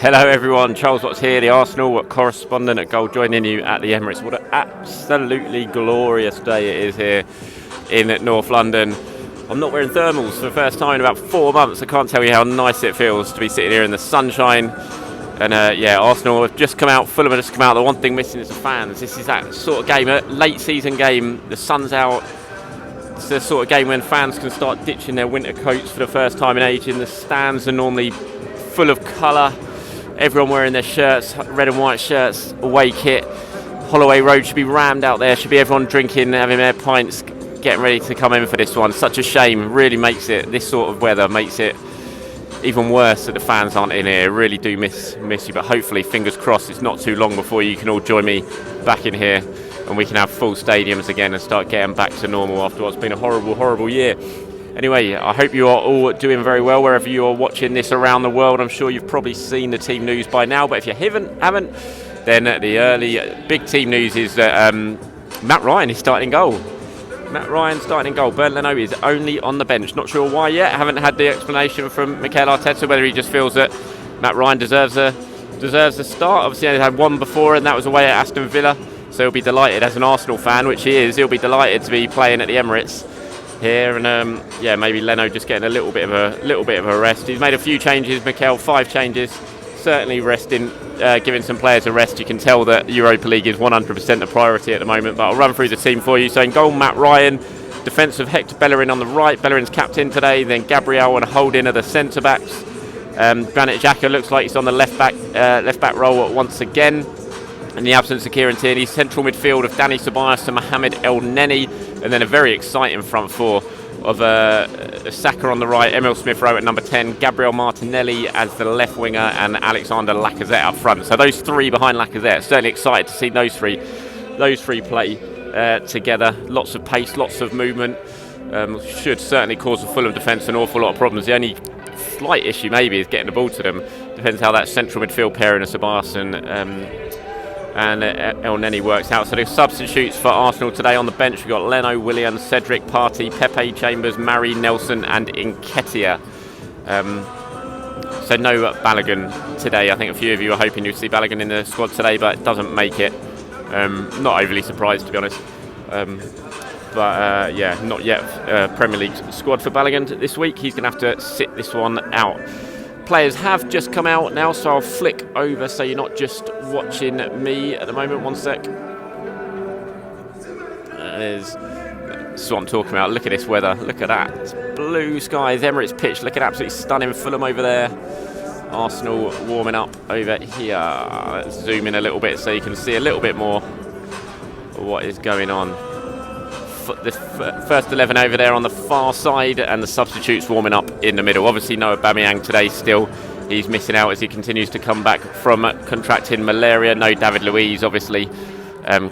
Hello everyone, Charles Watts here, the Arsenal correspondent at Goal, joining you at the Emirates. What an absolutely glorious day it is here in North London. I'm not wearing thermals for the first time in about 4 months. I can't tell you how nice it feels to be sitting here in the sunshine. And Arsenal have just come out, Fulham have just come out. The one thing missing is the fans. This is that sort of game, a late season game, the sun's out. It's the sort of game when fans can start ditching their winter coats for the first time in ages. The stands are normally full of colour. Everyone wearing their shirts, red and white shirts, away kit. Holloway Road should be rammed out there. Should be everyone drinking, having their pints, getting ready to come in for this one. Such a shame. Really makes it, this sort of weather makes it even worse that the fans aren't in here. Really do miss you. But hopefully, fingers crossed, it's not too long before you can all join me back in here and we can have full stadiums again and start getting back to normal after what's been a horrible, horrible year. Anyway, I hope you are all doing very well wherever you are watching this around the world. I'm sure you've probably seen the team news by now, but if you haven't, then the early big team news is that Matt Ryan is starting in goal. Matt Ryan starting in goal. Bernd Leno is only on the bench. Not sure why yet. Haven't had the explanation from Mikel Arteta whether he just feels that Matt Ryan deserves a start. Obviously, he had one before, and that was away at Aston Villa. So he'll be delighted as an Arsenal fan, which he is. He'll be delighted to be playing at the Emirates here, and maybe Leno just getting a little bit of a rest. He's made a few changes, Mikel, 5 changes, certainly resting, giving some players a rest. You can tell that Europa League is 100% a priority at the moment, but I'll run through the team for you. So in goal, Matt Ryan, defensive Hector Bellerin on the right, Bellerin's captain today, then Gabriel and Holding are the centre backs. Granit Xhaka looks like he's on the left back role once again. In the absence of Kieran Tierney, central midfield of Dani Ceballos and Mohamed El Neni, and then a very exciting front four of Saka on the right, Emil Smith-Rowe at number 10, Gabriel Martinelli as the left winger, and Alexander Lacazette up front. So those three behind Lacazette. Certainly excited to see those three play together. Lots of pace, lots of movement. Should certainly cause the Fulham defence an awful lot of problems. The only slight issue maybe is getting the ball to them. Depends how that central midfield pairing of Ceballos and El Neni works out. So the substitutes for Arsenal today on the bench, we've got Leno, Williams, Cedric, Partey, Pepe, Chambers, Mari, Nelson and Nketiah. So no Balogun today. I think a few of you are hoping you'd see Balogun in the squad today, but it doesn't make it. Not overly surprised, to be honest. Not yet Premier League squad for Balogun this week. He's going to have to sit this one out. Players have just come out now, so I'll flick over so you're not just watching me at the moment. One sec. This is what I'm talking about. Look at this weather. Look at that. It's blue skies, Emirates pitch. Look at absolutely stunning Fulham over there. Arsenal warming up over here. Let's zoom in a little bit so you can see a little bit more of what is going on. The first 11 over there on the far side, and the substitutes warming up in the middle. Obviously no Aubameyang today still. He's missing out as he continues to come back from contracting malaria. No David Luiz, obviously.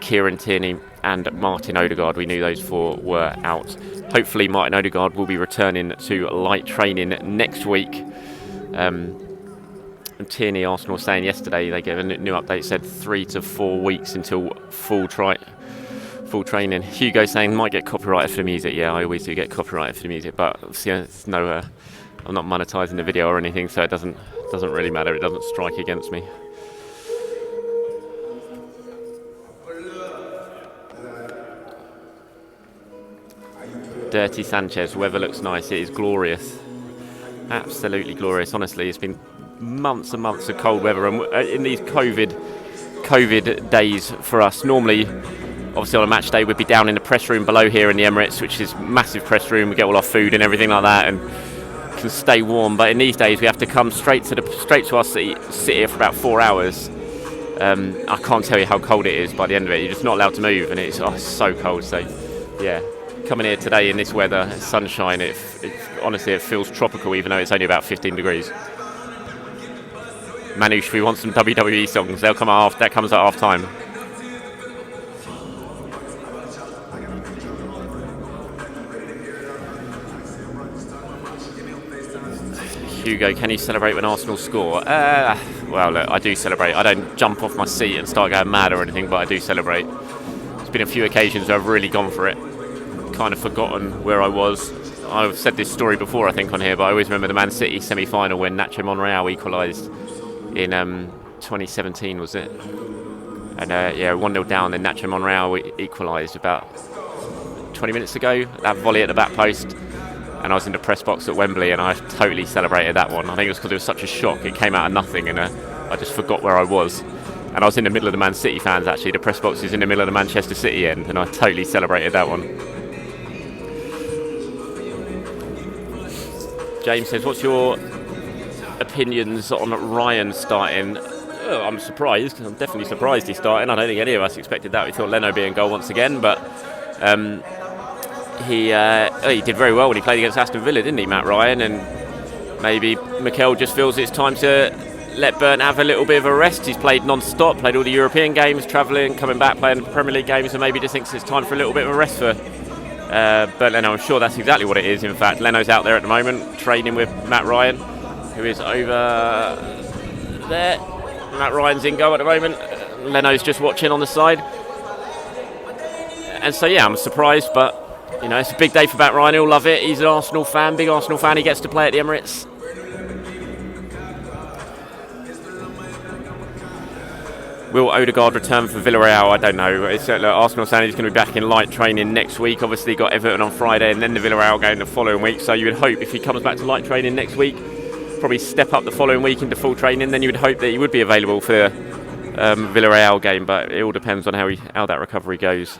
Kieran Tierney and Martin Odegaard. We knew those 4 were out. Hopefully Martin Odegaard will be returning to light training next week. And Tierney, Arsenal saying yesterday, they gave a new update, said 3 to 4 weeks until full training. Hugo saying might get copyrighted for the music. Yeah, I always do get copyrighted for the music, but it's no, I'm not monetizing the video or anything, so it doesn't really matter. It doesn't strike against me. Dirty Sanchez. Weather looks nice. It is glorious. Absolutely glorious. Honestly, it's been months and months of cold weather, and in these COVID days for us, normally, obviously on a match day, we'd be down in the press room below here in the Emirates, which is massive press room. We get all our food and everything like that, and can stay warm. But in these days, we have to come straight to our city, sit here for about 4 hours. I can't tell you how cold it is by the end of it. You're just not allowed to move, and it's so cold. So, yeah, coming here today in this weather, sunshine, honestly, it feels tropical, even though it's only about 15 degrees. Manouche, we want some WWE songs. That comes at half time. Hugo, can you celebrate when Arsenal score? Well, look, I do celebrate. I don't jump off my seat and start going mad or anything, but I do celebrate. There's been a few occasions where I've really gone for it. Kind of forgotten where I was. I've said this story before, I think, on here, but I always remember the Man City semi-final when Nacho Monreal equalised in 2017, was it? And 1-0 down, then Nacho Monreal equalised about 20 minutes ago. That volley at the back post, and I was in the press box at Wembley, and I totally celebrated that one. I think it was because it was such a shock. It came out of nothing, and I just forgot where I was. And I was in the middle of the Man City fans, actually. The press box is in the middle of the Manchester City end, and I totally celebrated that one. James says, what's your opinions on Ryan starting? I'm surprised. I'm definitely surprised he's starting. I don't think any of us expected that. We thought Leno would be in goal once again, but he did very well when he played against Aston Villa, didn't he, Matt Ryan? And maybe Mikel just feels it's time to let Burnt have a little bit of a rest. He's played non-stop, played all the European games, travelling, coming back, playing the Premier League games, and maybe just thinks it's time for a little bit of a rest for Burnt Leno. I'm sure that's exactly what it is. In fact, Leno's out there at the moment, training with Matt Ryan, who is over there. Matt Ryan's in goal at the moment. Leno's just watching on the side. And so, I'm surprised, but, it's a big day for Matt Ryan. He'll love it. He's an Arsenal fan, big Arsenal fan. He gets to play at the Emirates. Will Odegaard return for Villarreal? I don't know. Arsenal saying he's going to be back in light training next week. Obviously, got Everton on Friday and then the Villarreal game the following week. So you would hope if he comes back to light training next week, probably step up the following week into full training, then you would hope that he would be available for the Villarreal game, but it all depends on how that recovery goes.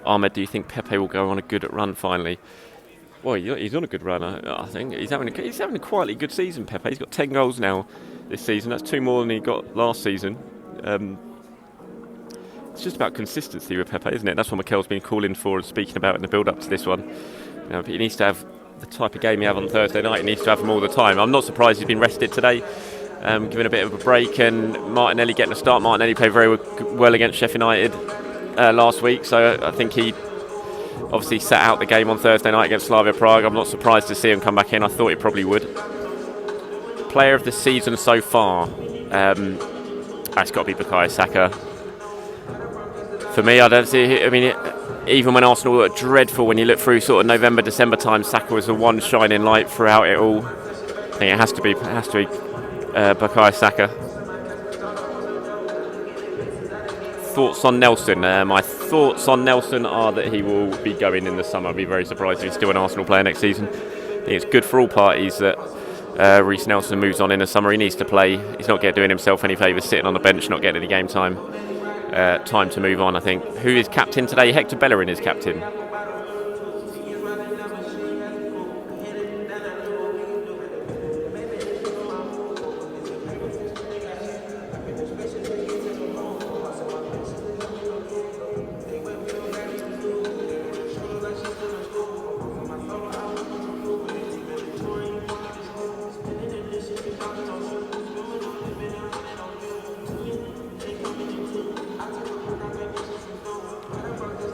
Ahmed, do you think Pepe will go on a good run finally? Well, he's on a good run, I think. He's having a quietly good season, Pepe. He's got 10 goals now this season. That's 2 more than he got last season. It's just about consistency with Pepe, isn't it? That's what Mikel's been calling for and speaking about in the build-up to this one. But he needs to have the type of game he had on Thursday night. He needs to have them all the time. I'm not surprised he's been rested today, given a bit of a break, and Martinelli getting a start. Martinelli played very well against Sheffield United last week, so I think he obviously sat out the game on Thursday night against Slavia Prague. I'm not surprised to see him come back in. I thought he probably would. Player of the season so far, it's got to be Bukayo Saka. For me, I don't see. Even when Arsenal were dreadful, when you look through sort of November, December time, Saka was the one shining light throughout it all. I think it has to be Bukayo Saka. Thoughts on Nelson? My thoughts on Nelson are that he will be going in the summer. I'd be very surprised if he's still an Arsenal player next season. I think it's good for all parties that Reece Nelson moves on in the summer. He needs to play. He's not doing himself any favours sitting on the bench, not getting any game time. Time to move on, I think. Who is captain today? Hector Bellerin is captain.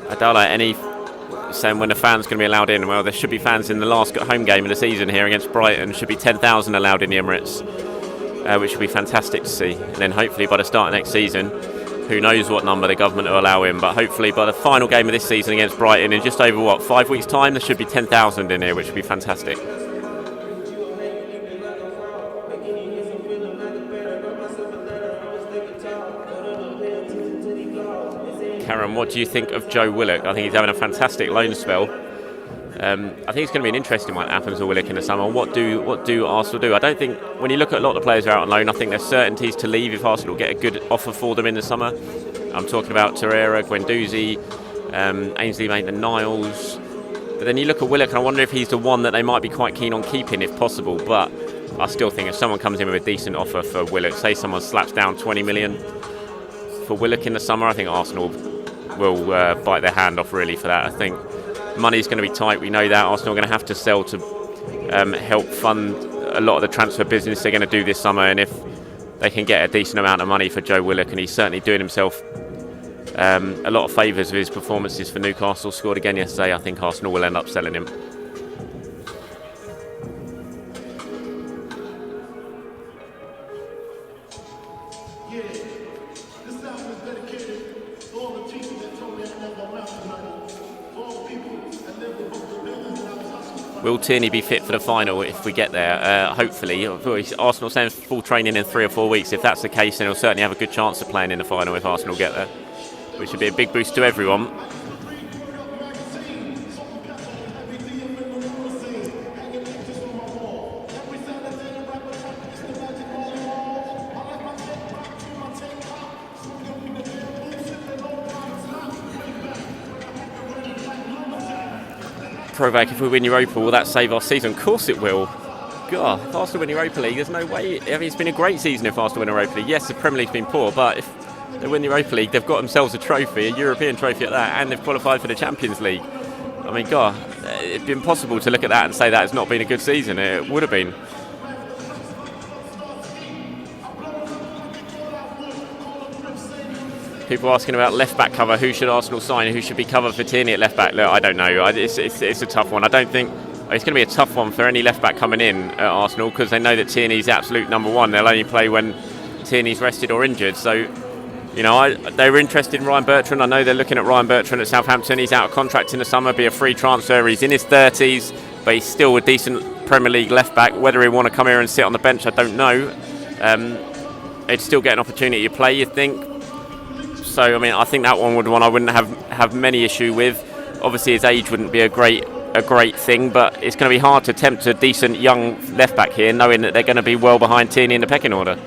Adala, any saying when the fans going to be allowed in? Well, there should be fans in the last home game of the season here against Brighton. Should be 10,000 allowed in the Emirates, which would be fantastic to see. And then hopefully by the start of next season, who knows what number the government will allow in, but hopefully by the final game of this season against Brighton in just over 5 weeks' time, there should be 10,000 in here, which would be fantastic. Karen, what do you think of Joe Willock? I think he's having a fantastic loan spell. I think it's going to be an interesting one that happens with Willock in the summer. What do Arsenal do? I don't think, when you look at a lot of the players who are out on loan, I think there's certainties to leave if Arsenal get a good offer for them in the summer. I'm talking about Torreira, Guendouzi, Ainsley Maitland-Niles. But then you look at Willock and I wonder if he's the one that they might be quite keen on keeping if possible. But I still think if someone comes in with a decent offer for Willock, say someone slaps down 20 million for Willock in the summer, I think Arsenal will bite their hand off really for that. I think money's going to be tight, we know that. Arsenal are going to have to sell to help fund a lot of the transfer business they're going to do this summer, and if they can get a decent amount of money for Joe Willock, and he's certainly doing himself a lot of favours with his performances for Newcastle, scored again yesterday, I think Arsenal will end up selling him. will Tierney be fit for the final if we get there? Hopefully. Arsenal saying full training in 3 or 4 weeks. If that's the case, then he'll certainly have a good chance of playing in the final if Arsenal get there, which would be a big boost to everyone. Provac, if we win Europa, will that save our season? Of course it will. God, if Arsenal win Europa League, there's no way. I mean, it's been a great season if Arsenal win Europa League. Yes, the Premier League's been poor, but if they win the Europa League, they've got themselves a trophy, a European trophy at that, and they've qualified for the Champions League. I mean, God, it'd be impossible to look at that and say that it's not been a good season. It would have been. People asking about left-back cover. Who should Arsenal sign? Who should be covered for Tierney at left-back? Look, I don't know. It's a tough one. I don't think it's going to be a tough one for any left-back coming in at Arsenal because they know that Tierney's absolute number one. They'll only play when Tierney's rested or injured. So, you know, they were interested in Ryan Bertrand. I know they're looking at Ryan Bertrand at Southampton. He's out of contract in the summer, be a free transfer. He's in his 30s, but he's still a decent Premier League left-back. Whether he want to come here and sit on the bench, I don't know. He'd still get an opportunity to play, you'd think. So, I mean, I think that one I wouldn't have many issue with. Obviously, his age wouldn't be a great thing, but it's going to be hard to tempt a decent young left back here, knowing that they're going to be well behind Tierney in the pecking order.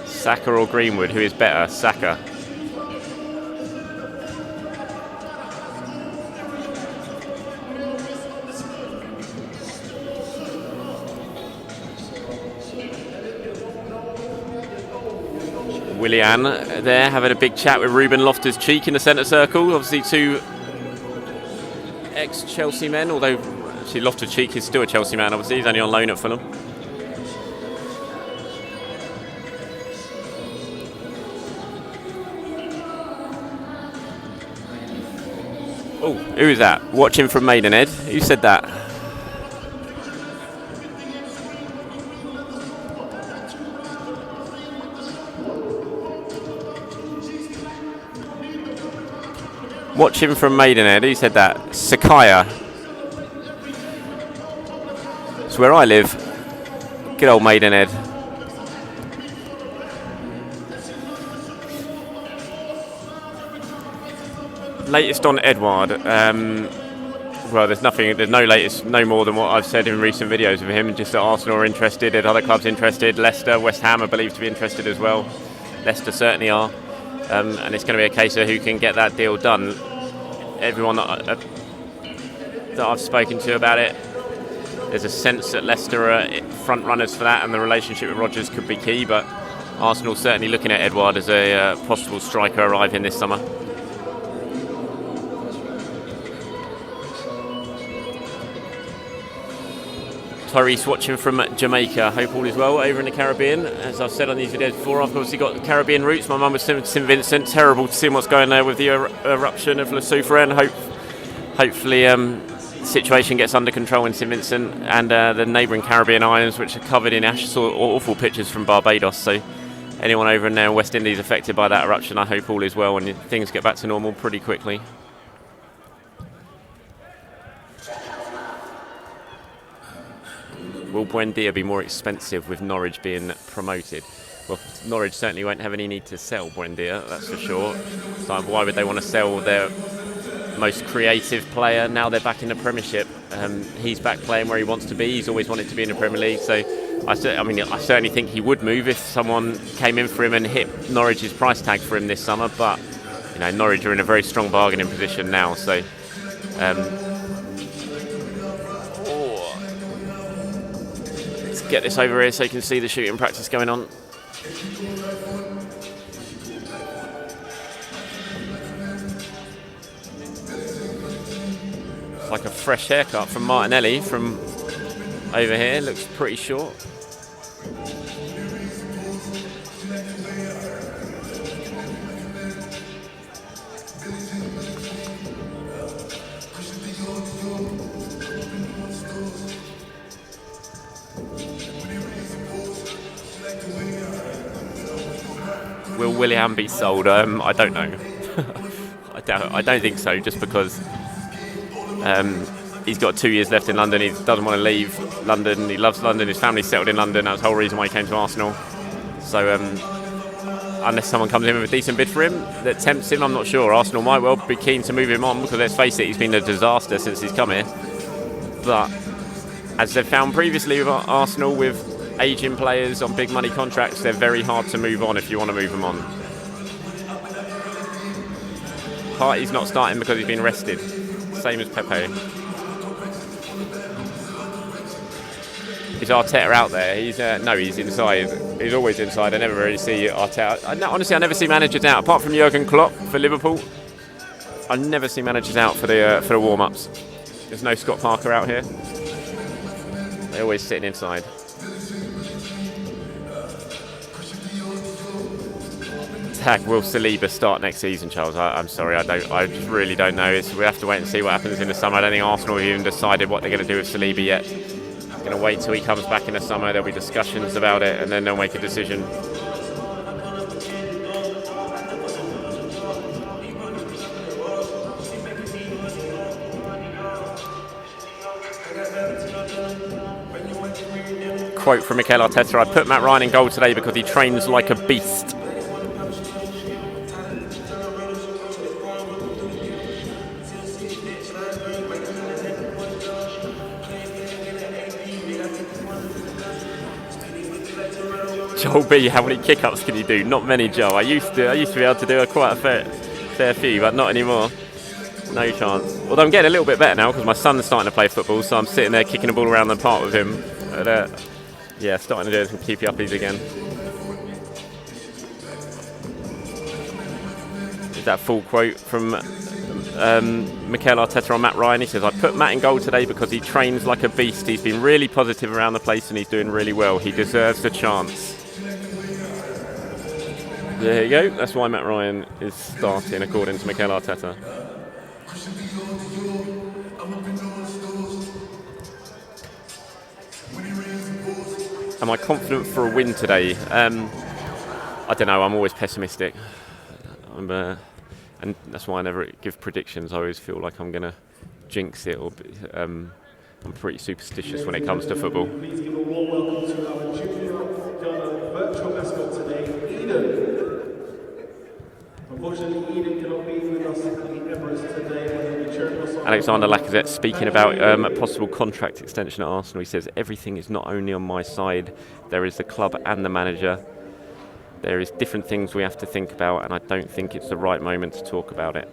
Saka or Greenwood, who is better? Saka. Willian there having a big chat with Ruben Loftus-Cheek in the centre circle. Obviously two ex-Chelsea men, although actually Loftus-Cheek is still a Chelsea man, obviously. He's only on loan at Fulham. Oh, who is that? Watching from Maidenhead. Who said that? Watching from Maidenhead. Who said that? Sakaya. It's where I live. Good old Maidenhead. Latest on Edouard. Well, there's no more than what I've said in recent videos of him. Just that Arsenal are interested, and other clubs interested. Leicester, West Ham are believed to be interested as well. Leicester certainly are, and it's going to be a case of who can get that deal done. Everyone that I've spoken to about it, there's a sense that Leicester are front runners for that, and the relationship with Rodgers could be key. But Arsenal certainly looking at Edouard as a possible striker arriving this summer. Tyrese watching from Jamaica. Hope all is well over in the Caribbean. As I've said on these videos before, I've obviously got Caribbean roots. My mum was St Vincent. Terrible to see what's going there with the eruption of Le Soufrière. Hopefully the situation gets under control in St Vincent and the neighbouring Caribbean islands, which are covered in ash. Saw awful pictures from Barbados. So anyone over in there in West Indies affected by that eruption, I hope all is well and things get back to normal pretty quickly. Will Buendia be more expensive with Norwich being promoted? Well, Norwich certainly won't have any need to sell Buendia, that's for sure. So why would they want to sell their most creative player? Now they're back in the Premiership. He's back playing where he wants to be. He's always wanted to be in the Premier League. So I certainly think he would move if someone came in for him and hit Norwich's price tag for him this summer. But you know, Norwich are in a very strong bargaining position now. So. Get this over here so you can see the shooting practice going on. It's like a fresh haircut from Martinelli from over here. Looks pretty short. Will Willian be sold? I don't know. I don't think so. Just because he's got 2 years left in London. He doesn't want to leave London. He loves London. His family's settled in London. That's the whole reason why he came to Arsenal. So unless someone comes in with a decent bid for him that tempts him, I'm not sure. Arsenal might well be keen to move him on because let's face it, he's been a disaster since he's come here. But as they've found previously with Arsenal, with aging players on big money contracts, they're very hard to move on if you want to move them on. Partey's not starting because he's been rested. Same as Pepe. Is Arteta out there? He's inside. He's always inside. I never really see Arteta. Honestly, I never see managers out apart from Jurgen Klopp for Liverpool. I never see managers out for the warm-ups. There's no Scott Parker out here. They're always sitting inside. Tag, will Saliba start next season, Charles? I'm sorry, I just really don't know. We have to wait and see what happens in the summer. I don't think Arsenal have even decided what they're going to do with Saliba yet. Going to wait till he comes back in the summer. There'll be discussions about it, and then they'll make a decision. Quote from Mikel Arteta: "I put Matt Ryan in goal today because he trains like a beast." Joel B, how many kick-ups can you do? Not many, Joe. I used to be able to do quite a fair few, but not anymore. No chance. Although I'm getting a little bit better now because my son's starting to play football, so I'm sitting there kicking the ball around the park with him. But, yeah, starting to do some keepy-uppies again. Is that full quote from Mikel Arteta on Matt Ryan? He says, "I put Matt in goal today because he trains like a beast. He's been really positive around the place and he's doing really well. He deserves the chance." There you go. That's why Matt Ryan is starting, according to Mikel Arteta. Am I confident for a win today? I don't know. I'm always pessimistic. And that's why I never give predictions. I always feel like I'm going to jinx it. I'm pretty superstitious when it comes to football. Please give a warm welcome to our junior Ghana virtual mascot today, Eden. Unfortunately, Eden cannot be with us at the Emirates today. Alexander Lacazette speaking about a possible contract extension at Arsenal. He says, "Everything is not only on my side. There is the club and the manager. There is different things we have to think about, and I don't think it's the right moment to talk about it."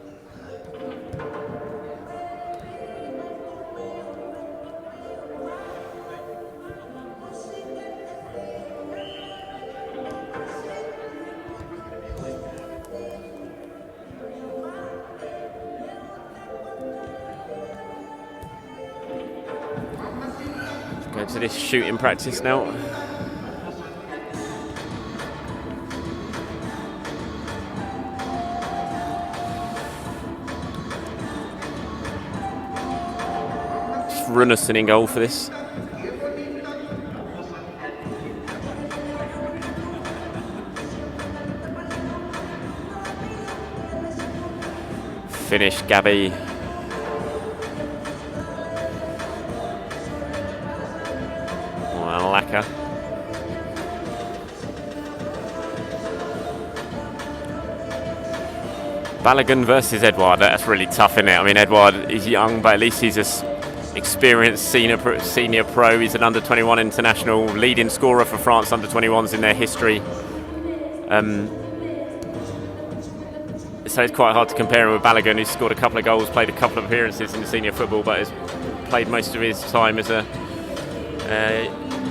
Go to this shooting practice now. Runnison in goal for this. Finish, Gabby. Well, Lacquer. Balogun versus Edouard. That's really tough, isn't it? I mean, Edouard is young, but at least he's a experienced senior pro. He's an under-21 international, leading scorer for France under-21s in their history. So it's quite hard to compare him with Balogun, who's scored a couple of goals, played a couple of appearances in senior football, but has played most of his time as a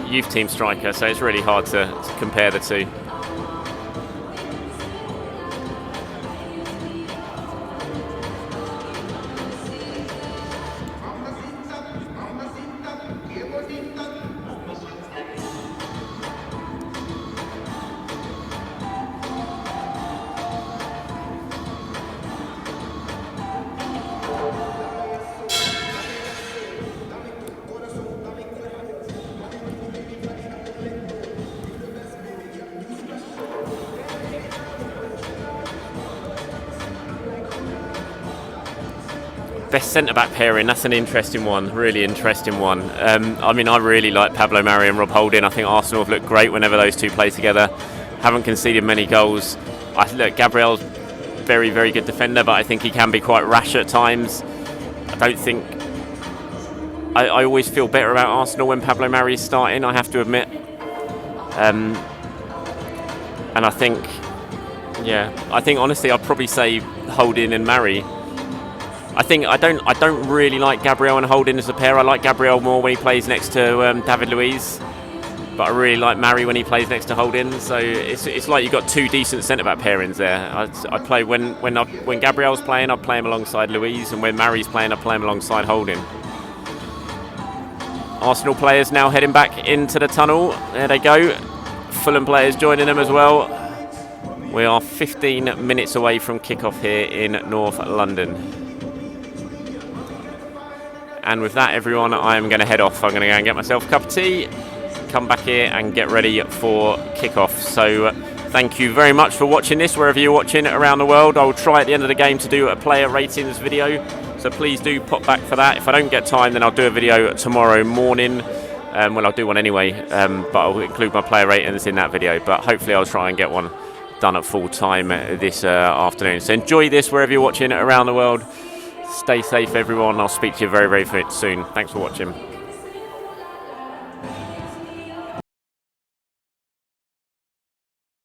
youth team striker. So it's really hard to compare the two. Best centre-back pairing, that's an interesting one, really interesting one. I mean, I really like Pablo Mari and Rob Holding. I think Arsenal have looked great whenever those two play together. Haven't conceded many goals. Look, Gabriel's very, very good defender, but I think he can be quite rash at times. I don't think... I always feel better about Arsenal when Pablo Mari is starting, I have to admit. And I think honestly I'd probably say Holding and Mari. I don't really like Gabriel and Holding as a pair. I like Gabriel more when he plays next to David Luiz, but I really like Mari when he plays next to Holding. So it's like you've got two decent centre back pairings there. I play when Gabriel's playing, I play him alongside Luiz, and when Mari's playing, I play him alongside Holding. Arsenal players now heading back into the tunnel. There they go. Fulham players joining them as well. We are 15 minutes away from kick-off here in North London. And with that, everyone, I am going to head off. I'm going to go and get myself a cup of tea, come back here and get ready for kick-off. So thank you very much for watching this, wherever you're watching it around the world. I will try at the end of the game to do a player ratings video, so please do pop back for that. If I don't get time, then I'll do a video tomorrow morning. Well, I'll do one anyway, but I'll include my player ratings in that video. But hopefully I'll try and get one done at full time this afternoon. So enjoy this wherever you're watching it around the world. Stay safe, everyone. I'll speak to you very, very soon. Thanks for watching.